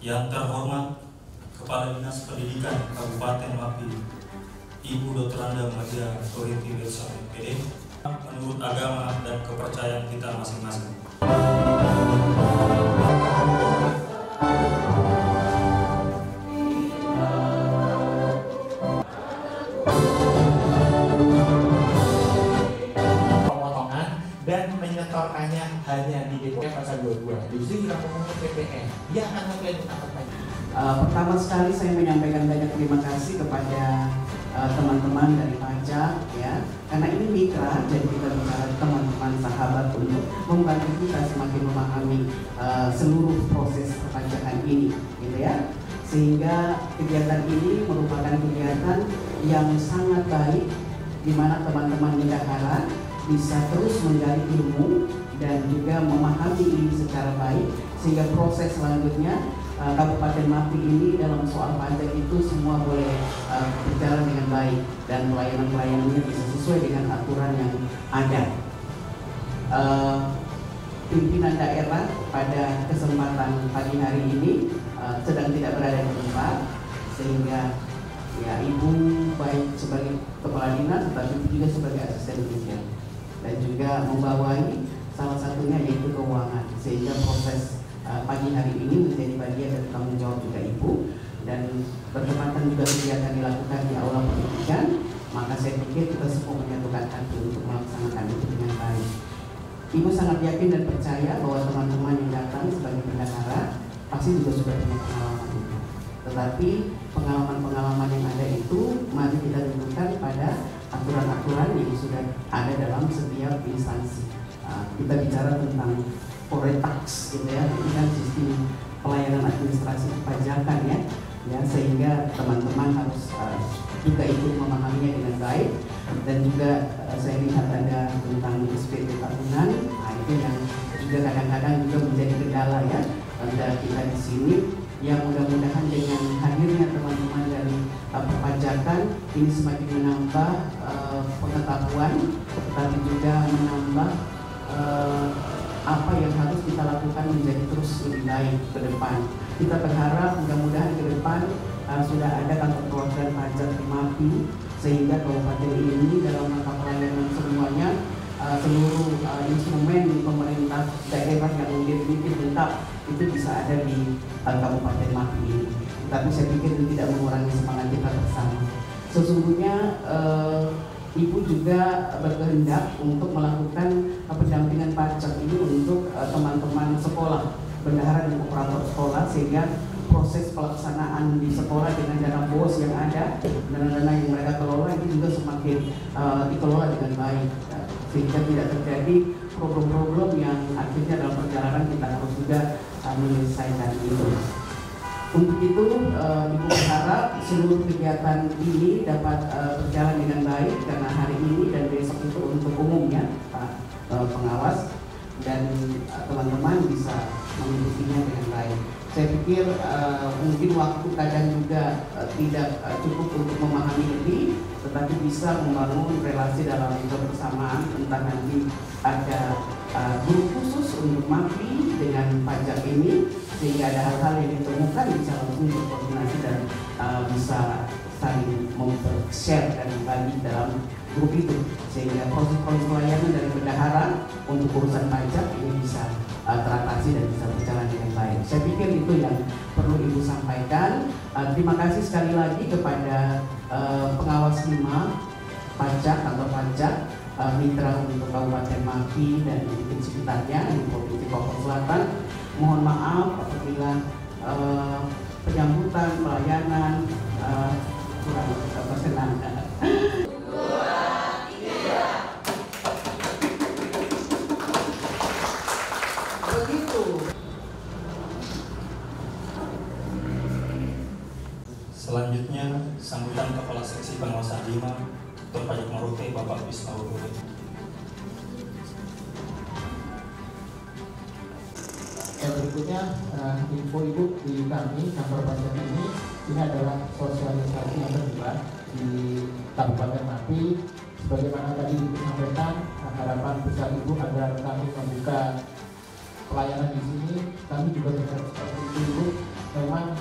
Yang terhormat Kepala Dinas Pendidikan Kabupaten Mapi, Ibu Dr. Anda Madia Toriti Wilson MPD, menurut agama dan kepercayaan kita masing-masing. Dan menyetorkannya hanya di DPR pasal 22. Justru kita ngomongin PPN, dia akan mengklaim apa lagi? Pertama sekali saya menyampaikan banyak terima kasih kepada teman-teman dari pajak, ya, karena ini mitra, jadi kita bicara teman-teman sahabat untuk membantu kita semakin memahami seluruh proses perpajakan ini, gitu ya. Sehingga kegiatan ini merupakan kegiatan yang sangat baik, di mana teman-teman bendahara bisa terus menggali ilmu dan juga memahami ini secara baik, sehingga proses selanjutnya Kabupaten Mapi ini dalam soal pajak itu semua boleh berjalan dengan baik dan pelayanan-pelayanannya bisa sesuai dengan aturan yang ada. Pimpinan daerah pada kesempatan pagi hari ini sedang tidak berada di tempat, sehingga ya Ibu baik sebagai kepala dinas tetapi juga sebagai asisten dirjen dan juga membawai salah satunya yaitu keuangan, sehingga proses pagi hari ini menjadi bagian dari tanggung jawab juga Ibu, dan bertepatan juga kegiatan dilakukan di aula pendidikan, maka saya pikir kita semua menyatukan hati untuk melaksanakan itu dengan baik. Ibu sangat yakin dan percaya bahwa teman-teman yang datang sebagai bendahara pasti juga sudah punya pengalaman itu. Tetapi pengalaman-pengalaman yang ada itu mari kita dudukkan pada aturan-aturan yang sudah ada dalam setiap instansi. Kita bicara tentang Foretax, gitu ya, ini kan sistem pelayanan administrasi perpajakan, ya, sehingga teman-teman harus juga ikut memahaminya dengan baik. Dan juga saya lihat ada tentang SPT tahunan, itu yang juga kadang-kadang juga menjadi kendala, ya, pada kita di sini. Yang mudah-mudahan dengan hadirnya teman-teman dari perpajakan ini semakin menambah pengetahuan, tetapi juga menambah apa yang harus kita lakukan menjadi terus lebih baik ke depan. Kita berharap mudah-mudahan ke depan sudah ada kantor perwakilan pajak di Mapi, sehingga kabupaten ini dalam rangka pelayanan semuanya seluruh instrumen pemerintah daerah yang dimiliki lengkap itu bisa ada di Kabupaten Mapi ini. Tapi saya pikir itu tidak mengurangi semangat kita bersama. Sesungguhnya Ibu juga berkehendak untuk melakukan pendampingan pajak ini untuk teman-teman sekolah, bendahara dan operator sekolah, sehingga proses pelaksanaan di sekolah dengan dana BOS yang ada, dana-dana yang mereka kelola itu juga semakin dikelola dengan baik, sehingga tidak terjadi problem-problem yang akhirnya dalam perjalanan kita harus juga menyelesaikan itu. Untuk itu, Ibu berharap seluruh kegiatan ini dapat berjalan dengan baik, karena hari ini dan besok itu untuk umumnya, Pak Pengawas, dan teman-teman bisa mengikutinya dengan baik. Saya pikir mungkin waktu kadang juga tidak cukup untuk memahami lebih, tetapi bisa membangun relasi dalam kebersamaan, entah nanti ada grup khusus untuk Mapi dengan pajak ini, sehingga ada hal-hal yang ditemukan bisa langsung berkoordinasi dan bisa saling share dan berbagi dalam grup itu, sehingga proses pelayanan dari bendahara untuk urusan pajak ini bisa teratasi dan bisa berjalan dengan baik. Saya pikir itu yang perlu Ibu sampaikan. Terima kasih sekali lagi kepada pengawas 5 pajak atau pajak mitra untuk Kabupaten Mapi dan di sekitarnya di Provinsi Papua Selatan. Mohon maaf apabila penyambutan pelayanan kurang berkenan. Begitu. Selanjutnya, sambutan Kepala Seksi Pengawasan 5, Dr. Pajak Marote, Bapak Bisnaurudin. Berikutnya info Ibu di kami kantor pajak ini adalah sosialisasi yang terbuka di Kabupaten Mapi. Sebagaimana tadi disampaikan, harapan besar Ibu agar kami membuka pelayanan di sini. Kami juga berharap seperti itu Ibu, memang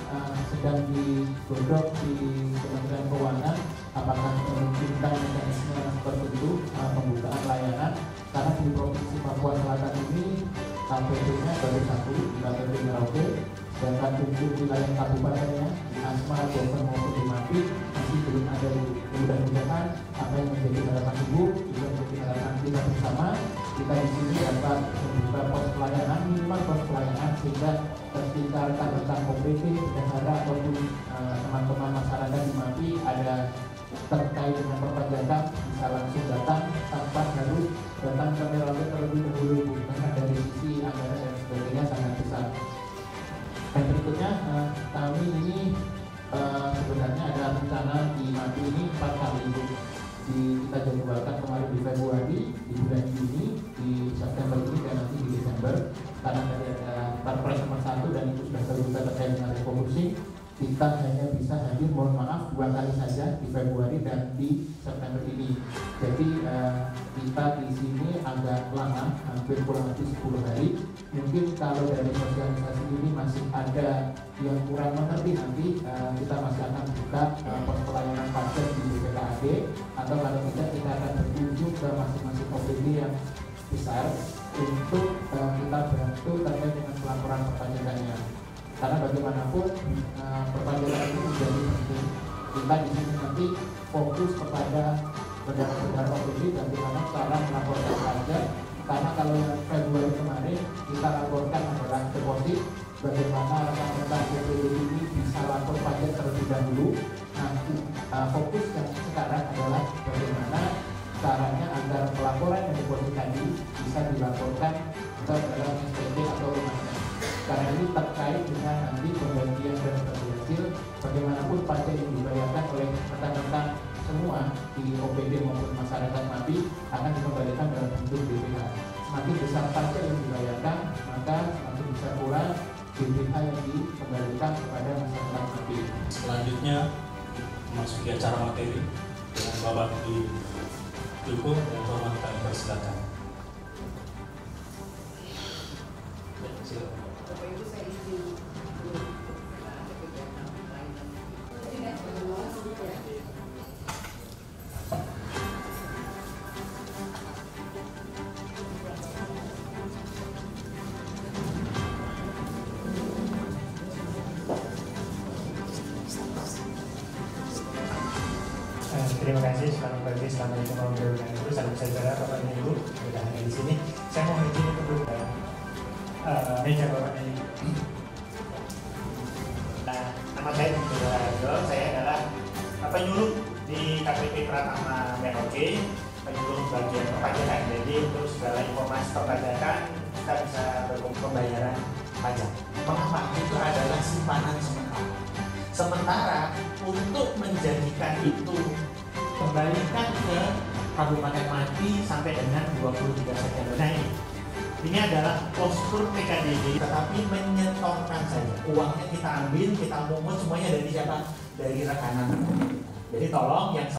sedang digodok di Kementerian Keuangan apakah memungkinkan mekanisme seperti itu pembukaan layanan, karena di Provinsi Papua Selatan ini KPP-nya baru satu di KPP Merauke, sedangkan untuk wilayah kabupatennya di Asma, Jombang maupun di Mapi masih belum ada. Mudah-mudahan apa yang menjadi harapan Ibu juga menjadi harapan kita bersama. Kita di sini dapat membuka pos pelayanan, minimal pos pelayanan, sehingga ketika rekan-rekan OPD, bendahara ataupun teman-teman masyarakat di Mapi ada terkait dengan perpajakan bisa langsung datang tanpa harus datang ke Merauke terlebih dahulu, karena dari sisi anggaran dan sebagainya sangat besar. Dan berikutnya kami ini sebenarnya ada rencana di Mapi ini 4 kali Ibu. Kita jadwalkan kemarin di Februari, di bulan Juni, di September ini, dan nanti di Desember. Karena tadi ada Perpres nomor 1 dan itu sudah terbuka terkait dengan refocusing, kita hanya bisa hadir, mohon maaf, 2 kali saja di Februari dan di September ini. Jadi kita di sini agak lama, hampir kurang lebih 10 hari. Mungkin kalau dari sosialisasi ini masih ada yang kurang mengerti, nanti kita masih akan buka pos pelayanan pajak di BPKAD, atau kalau tidak kita akan berkunjung ke masing-masing OPD yang besar untuk kita bantu terkait dengan pelaporan perpajakannya. Karena bagaimanapun perpajakan itu menjadi penting. Kita di sini nanti fokus kepada bendahara OPD dan bagaimana cara melaporkan pajak. Karena kalau yang Februari kemarin kita laporkan adalah deposit, bagaimana rekan-rekan OPD ini bisa lapor pajak terlebih dahulu. Nah, fokus yang sekarang adalah bagaimana caranya agar pelaporan yang deposit tadi bisa dilaporkan ke dalam SPT atau rumahnya. Karena ini terkait dengan nanti pembagian dan hasil, bagaimanapun pajak yang dibayarkan oleh rekan-rekan semua di OPD maupun masyarakat Mapi akan dikembalikan dalam bentuk BPH. Semakin besar pajak yang dibayarkan, maka semakin besar pula BPH yang dikembalikan kepada masyarakat Mapi. Selanjutnya memasuki acara materi dengan Bapak di Pilko dan Bapak kami persilakan. Silakan. Terima kasih, selamat pagi, assalamualaikum warahmatullahi wabarakatuh. Salam sejahtera Bapak dan Ibu sudah ada di sini. Saya mau izin untuk meja Bapak dan Ibu. Nama saya Dr. Harjo, saya adalah penyuluh di KPP Pratama Merauke, penyuluh bagian perpajakan. Jadi untuk segala informasi perpajakan kita bisa pembayaran pajak. Mengapa? Itu adalah simpanan sementara. Sementara untuk menjadikan itu kembalikan ke Kabupaten Mapi sampai dengan 23 September. Nah ini adalah postur PKDB, tetapi menyetorkan saja. Uangnya kita ambil, kita mungut semuanya dari siapa? Dari rekanan. Jadi tolong yang